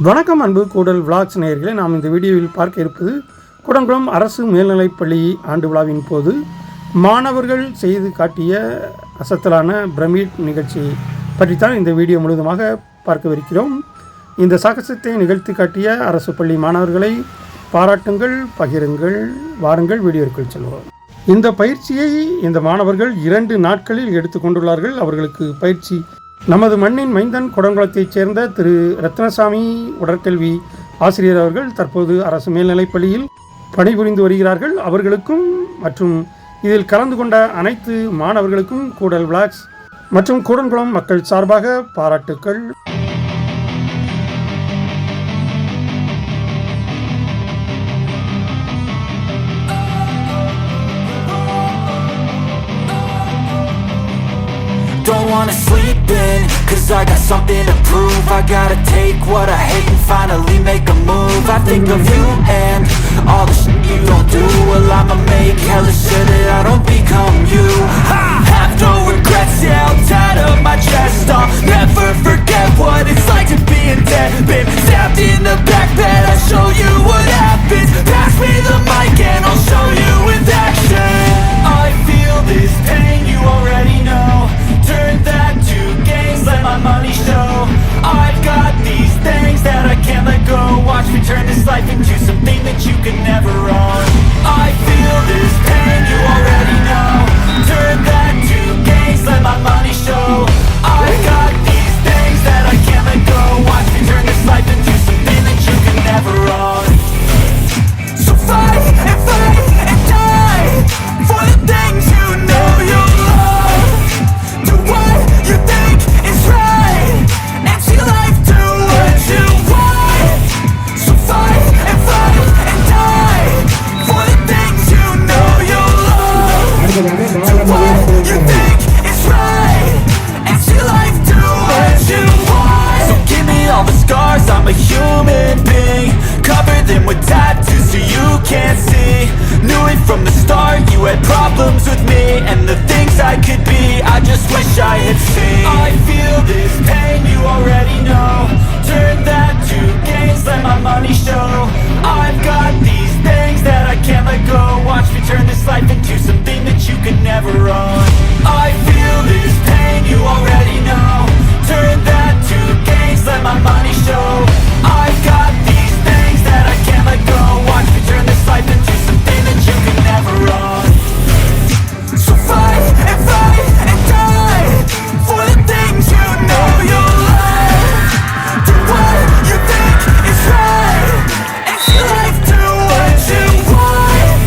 வணக்கம் அன்பு கூடல் விளாக்ஸ் நேயர்களே, நாம் இந்த வீடியோவில் பார்க்க இருப்பது கூடங்குளம் அரசு மேல்நிலைப்பள்ளி ஆண்டு விழாவின் போது மாணவர்கள் செய்து காட்டிய அசத்தலான பிரமிட் நிகழ்ச்சி பற்றித்தான் இந்த வீடியோ முழுவதுமாக பார்க்கவிருக்கிறோம். இந்த சாகசத்தை நிகழ்த்தி காட்டிய அரசு பள்ளி மாணவர்களை பாராட்டுங்கள், பகிருங்கள். வாருங்கள் வீடியோக்குள் செல்வோம். இந்த பயிற்சியை இந்த மாணவர்கள் 2 நாட்களில் எடுத்துக்கொண்டுள்ளார்கள். அவர்களுக்கு பயிற்சி நமது மண்ணின் மைந்தன் கூடங்குளத்தைச் சேர்ந்த திரு ரத்னசாமி உடற்கல்வி ஆசிரியர் அவர்கள் தற்போது அரசு மேல்நிலைப்பள்ளியில் பணிபுரிந்து வருகிறார்கள். அவர்களுக்கும் மற்றும் இதில் கலந்து கொண்ட அனைத்து மாணவர்களுக்கும் கூடல் விளாக்ஸ் மற்றும் கூடங்குளம் மக்கள் சார்பாக பாராட்டுக்கள். Don't wanna sleep in, cause I got something to prove. I gotta take what I hate and finally make a move. I think of you and all the shit you don't do. Well, I'ma make hella sure that I don't become you. I have no regrets, yeah, I'll tie up my chest. I'll never forget what it's like to be in debt. Been stabbed in the back bed, I'll show you what happens. Pass me the mic and I'll show you with action. I feel this pain, you already know. Turn that to gains, let my money show. I've got these things that I can't let go. Watch me turn this life into something that you can never own. I feel this pain, you already know. Turn that to gains, let my money show. I've got these things that I can't let go. Watch me turn this life into something that you can never own. So fight and fight and die for the things you know you love. Do what you think is right, and see life do what you want. So fight and die for the things you know you love. Do what you think is right, and see life do what you want. So give me all the scars, I'm a human being. Cover them with tattoos so you can't see. Knew it from the start, you had problems with me and the things I could be, I just wish I had seen. I feel this pain, you already know. Turn that to gains, let my money show. I've got these things that I can't let go. Watch me turn this life into something that you could never own. I feel this pain, you already know. Turn that to gains, let my money show. I've got these things that I can't let go. Watch me turn this life into something that you can never own. So fight and die for the things you know you love. Do what you think is right, and see life do what you want.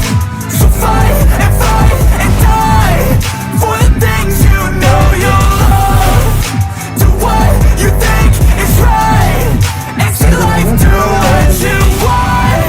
So fight and die for the things you know you love. Do what you think is right, and see life do what you want.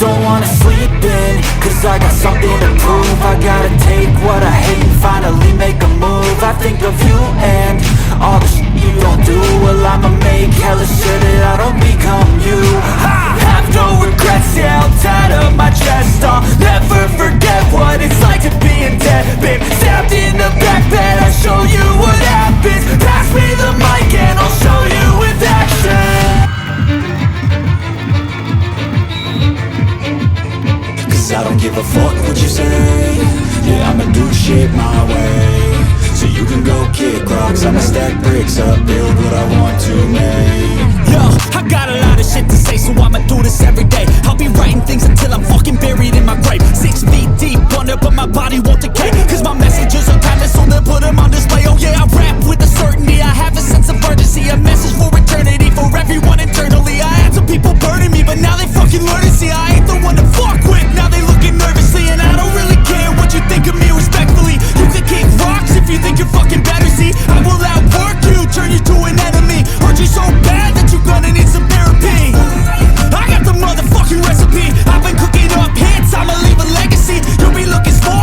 Don't wanna sleep in, cause I got something to prove. I gotta take what I hate and finally make a move. I think of you and all the shit you don't do. Well, I'ma make hella sure that I don't become you. I have no regrets, yeah, I'll tie up my chest. I'll never forget what it's like to be in debt. Been stabbed in the back bed, I'll show you what happens. Pass me the mic and I'll show you with action. I don't give a fuck what you say. Yeah, I'ma do shit my way. So you can go kick rocks, I'ma stack bricks up, build what I want to make. Yo, I got a lot of shit to say, so I'ma do this every day. I'll be writing things until I'm fucking buried in my grave. 6 feet deep under, but my body won't decay. Cause my messages are timeless, so they'll put them on display. Oh yeah, I rap with a certainty, I have a sense of urgency. A message for eternity, for everyone internally. I had some people burning me, but now they fucking learn to see I ain't the one to fuck with. Now they looking nervously, and I don't really care what you think of me respectfully. You can kick rocks if you think you're fucking better, see. I will outwork you, turn you to an enemy. Hurt you so bad that you're gonna need some therapy. I got the motherfucking recipe, I've been cooking up hits, I'ma leave a legacy. You'll be looking for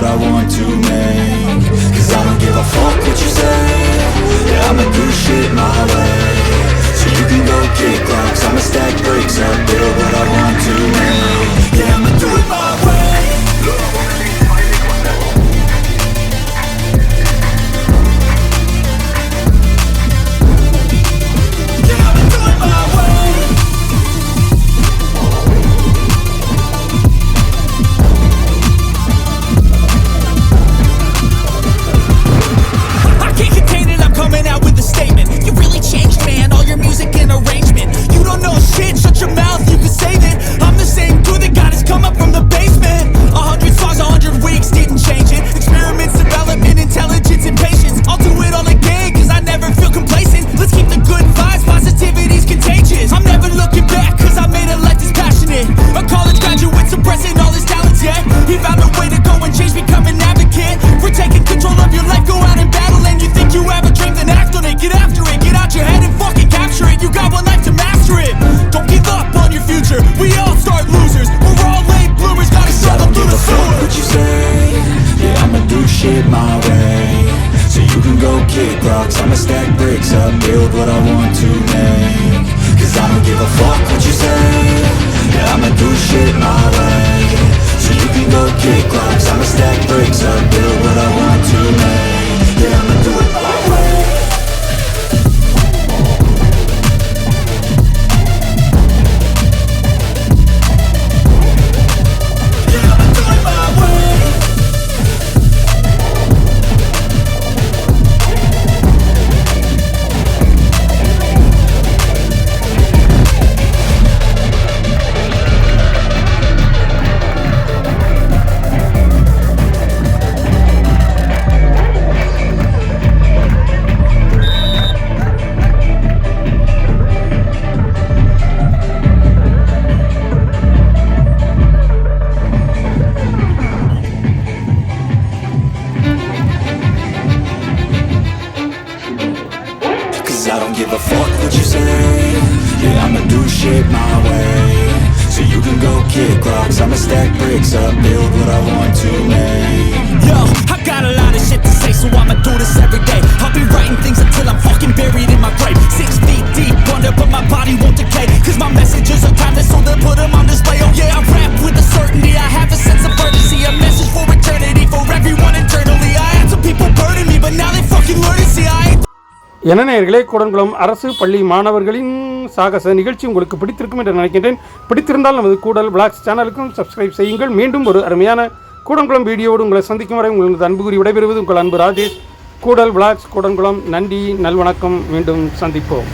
what I want to make. Cause I don't give a fuck what you say. Yeah, I'ma do shit my way. So you can go kick rocks, I'ma stack bricks up, build what I want to make. Yeah, I'ma do it my way. I'ma stack bricks up, build what I want to make. Cause I don't give a fuck what you say. Yeah, I'ma do shit my way. So you can go kick rocks, I'ma stack bricks up, build what I want to make. Yeah, I'ma do it my way. Yeah, I'ma do it my way. I don't give a fuck what you say. Yeah, I'ma do shit my way. So you can go kick rocks, I'ma stack bricks up, build what I want to make. Yo, I got a lot of shit to say, so I'ma do this every day. I'll be writing things until I'm fucking buried in my grave. 6 feet deep under, but my body won't decay. Cause my messages are timeless, so they'll put them on display. Oh yeah, I rap with a certainty, I have a sense of urgency. A message for eternity, for everyone internally. I had some people burning me, but now they fucking learn to see I ain't. என்ன நேயர்களே, கூடன்குளம் அரசு பள்ளி மாணவர்களின் சாகச நிகழ்ச்சி உங்களுக்கு பிடித்திருக்கும் என்று நினைக்கின்றேன். பிடித்திருந்தால் நமது கூடல் விளாக்ஸ் சேனலுக்கும் சப்ஸ்கிரைப் செய்யுங்கள். மீண்டும் ஒரு அருமையான கூடன்குளம் வீடியோடு உங்களை சந்திக்கும் வரை உங்களது அன்பு கூறி விடைபெறுவது உங்கள் அன்பு ராஜேஷ். கூடல் விளாக்ஸ் கூடன்குளம். நன்றி, நல்வணக்கம். மீண்டும் சந்திப்போம்.